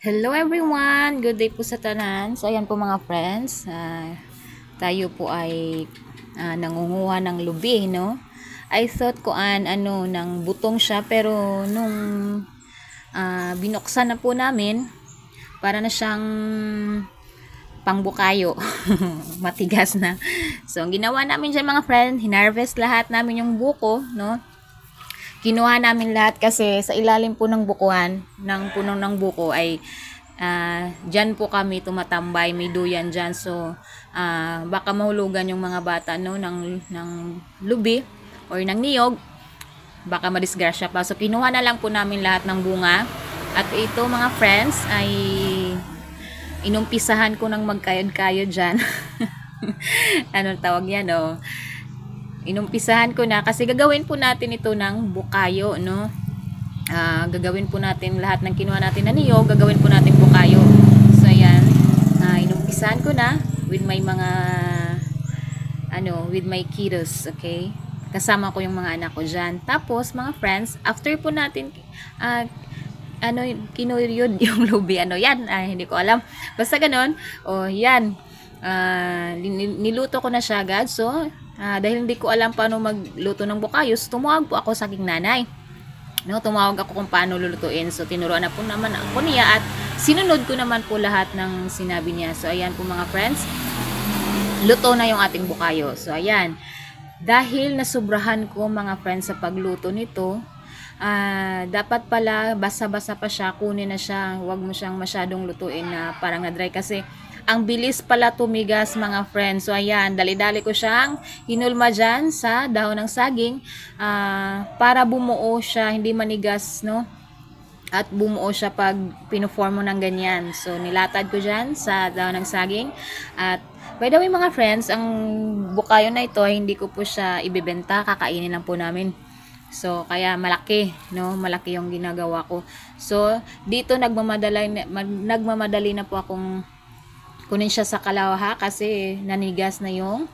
Hello everyone! Good day po sa tanan. So ayan po mga friends, tayo po ay nangunguha ng lubi, no? I thought ko ng butong siya, pero nung binuksan na po namin, para na siyang pangbukayo. Matigas na. So ang ginawa namin dyan mga friend, hinarvest lahat namin yung buko, no? Kinuha namin lahat kasi sa ilalim po ng bukuan, ng puno ng buko ay dyan po kami tumatambay, may duyan dyan. So, baka mahulugan yung mga bata no, ng lubi or ng niyog, baka madisgrasya pa. So, kinuha na lang po namin lahat ng bunga. At ito mga friends ay inumpisahan ko ng magkayod-kayod dyan. Anong tawag yan, oh? Inumpisahan ko na kasi gagawin po natin ito ng bukayo, no? Gagawin po natin lahat ng kinuha natin na niyog, gagawin po natin bukayo. So ayan, inumpisahan ko na with my mga with my kiddos, okay? Kasama ko yung mga anak ko diyan. Tapos mga friends, after po natin kinuyod yung lubi, yan, hindi ko alam. Basta ganoon, yan. Niluto ko na siya agad. So dahil hindi ko alam paano magluto ng bukayos, tumawag po ako sa aking nanay. No, tumawag ako kung paano lulutuin. So tinuruan na po naman ako niya at sinunod ko naman po lahat ng sinabi niya. So ayan po mga friends, luto na yung ating bukayo. So ayan, dahil nasubrahan ko mga friends sa pagluto nito, dapat pala basa-basa pa siya, kunin na siya, huwag mo siyang masyadong lutuin na parang na-dry kasi ang bilis pala tumigas mga friends. So ayan, dali-dali ko siyang hinulma dyan sa dahon ng saging para bumuo siya, hindi manigas, no? At bumuo siya pag pinuform mo ng ganyan. So nilatad ko dyan sa dahon ng saging. At by the way mga friends, ang bukayo na ito hindi ko po siya ibebenta, kakainin lang po namin. So kaya malaki, no? Malaki yung ginagawa ko. So dito nagmamadali na po akong kunin siya sa kalawaha kasi nanigas na yung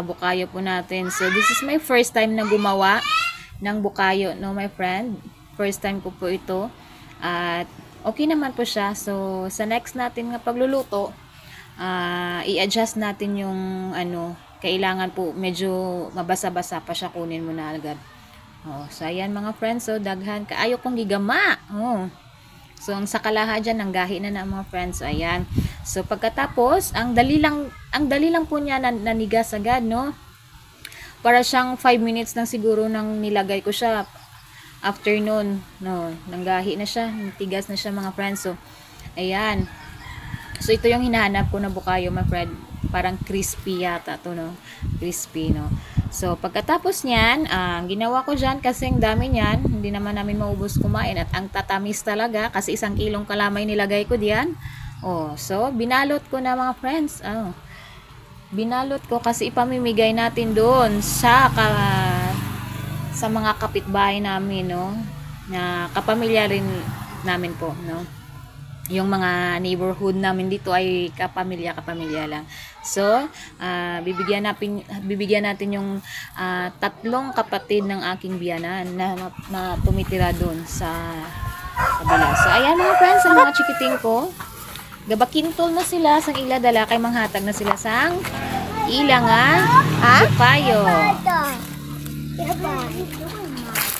bukayo po natin. So this is my first time na gumawa ng bukayo, no my friend. First time ko po ito. At okay naman po siya. So sa next natin nga pagluluto, i-adjust natin yung kailangan po medyo mabasa-basa pa siya, kunin mo na agad. So ayan mga friends, so daghan kaayo kong gigama. So ang sakalaha dyan, ang gahi na mga friends. So ayan. So pagkatapos, ang dali lang po niya nanigas agad, no? Para siyang 5 minutes lang siguro nang nilagay ko siya. After nun, no, nanggahi na siya, natigas na siya mga friends. So ayan. So ito yung hinahanap ko na bukayo, my friend. Parang crispy yata to, no? Crispy, no? So pagkatapos niyan, ang ginawa ko dyan, kasi ang dami niyan, hindi naman namin maubos kumain. At ang tatamis talaga, kasi 1 kilong kalamay nilagay ko diyan. So binalot ko na mga friends. Binalot ko kasi ipamimigay natin doon sa mga kapitbahay namin, no? Na kapamilya rin namin po, no? Yung mga neighborhood namin dito ay kapamilya lang. So, bibigyan natin yung 3 kapatid ng aking biyanan na tumitira doon sa kabila. So, ayan mga friends, ang mga chikiting ko. Gabakintol na sila sang ila dala kay manghatag na sila sang ila nga bukayo.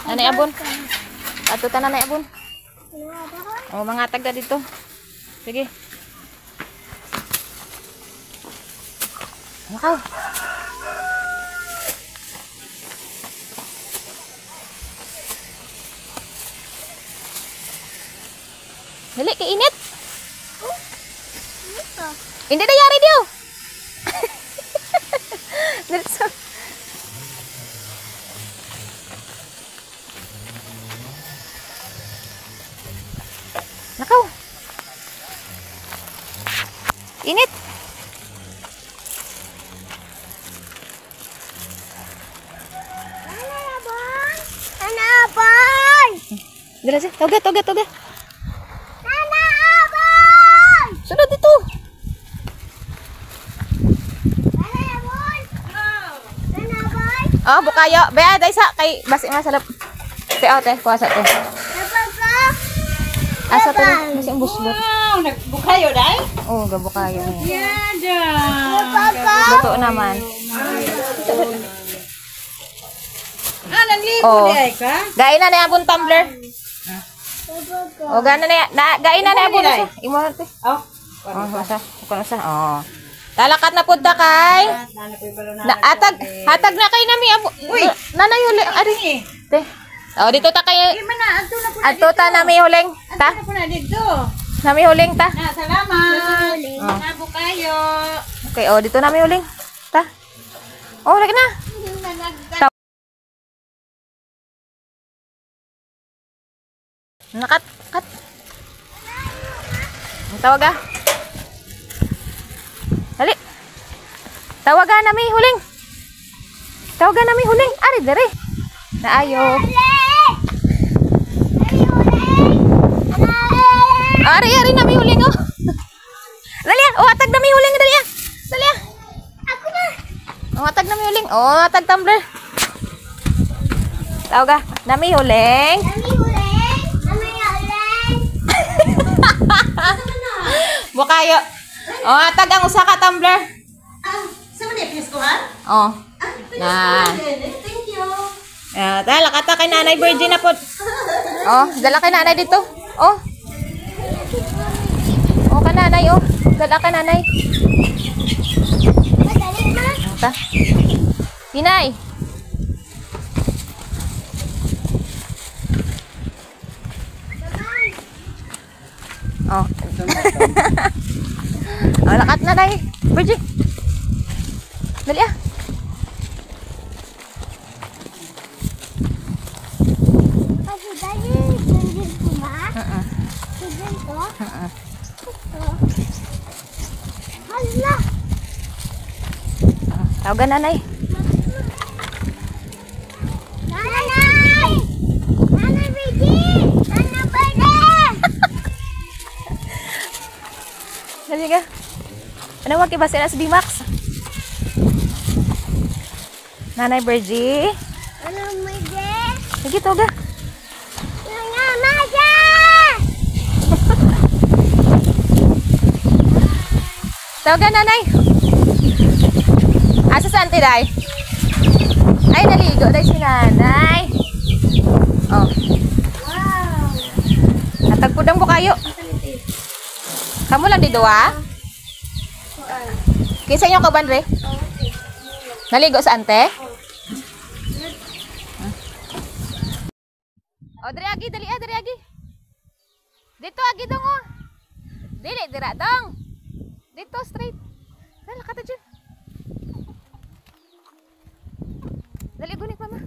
Ano abon? Ato tanan na abon. Manghatag ka dito. Sige. Makaw. Dali, kainit. Hindi na yari diyo. Diretso. Nakaw. Init. Anabon! Diretso. Toga. Anabon! Sunod dito. Anabon! Anabon! Bukayo. Baya, dahil sa kay basi masalap. Te, kuha sa te. Napaka! Asa to? Mas ang buslot. Wow, nagbukayo dai? Oh, gabo kayo. Yada. Luto naman. Ah, nanlibo Oh. dai ka? Gain na na abon tumbler. Oh, gana na gain na abon sa. Imo te. Oh. Oh, masa. Kuno sa. Oh. Talakat na pud ta kay. Na hatag na kay nami abo. Uy, nanay huli ari. Te. Oh, dito ta kay. Mana adto na po. Adto ta nami huling. Ta. Ano po na dito? Nami huling ta. Na, salamat. Nabukayo. Okay, oh dito nami huling. Ta. Oh, lagi na. Nakat, kat. Tawag ah. Dali. Tawagan nami huling. Tawagan nami huling. Ari dere. Naayo. Ari nami huling oh. Dali ah. Oh, atag nami huling dali ah. Dali ah. Ako na. Oh, atag nami huling. Oh, atag tumbler. Tawaga. Nami huling. Kami uling. Kami uling. Bukayo. Oh, atag ang usa ka tumbler. Ah, sama ni piskohan? Oh. Na. Thank you. Dala kata kay Nanay Virgin na pod. Oh, dala kay Nanay dito. Oh. Oh, ka Nanay oh. Dala ka Nanay. Madali na. Ta. Hinay. Oh. Oh, lakat na Nanay Virgin. Dali ah. Kasi dali. Sundin ko ba? Sundin ko? Ito. Hala. Tawagan Nanay. Nanay! Nanay Vicky! Nanay Berde! Dali ka. Ano wag ibase na si Dimax? Nanay Virgie. Nanay Berde! Sige to ga. Nanay Maja! Tawagan Nanay. Asa sa auntie Day? Ay, naligo Day si Nanay. Oh. Wow! Natagpudang ko kayo. Kamu lang di dua? Kinsa inyo kauban re? Naligo sa ante? Oh, dali agi, dali agi. Dito agi dong oh. Dili dira dong. Dito straight. Dala kata dyan. Dali gunik mama.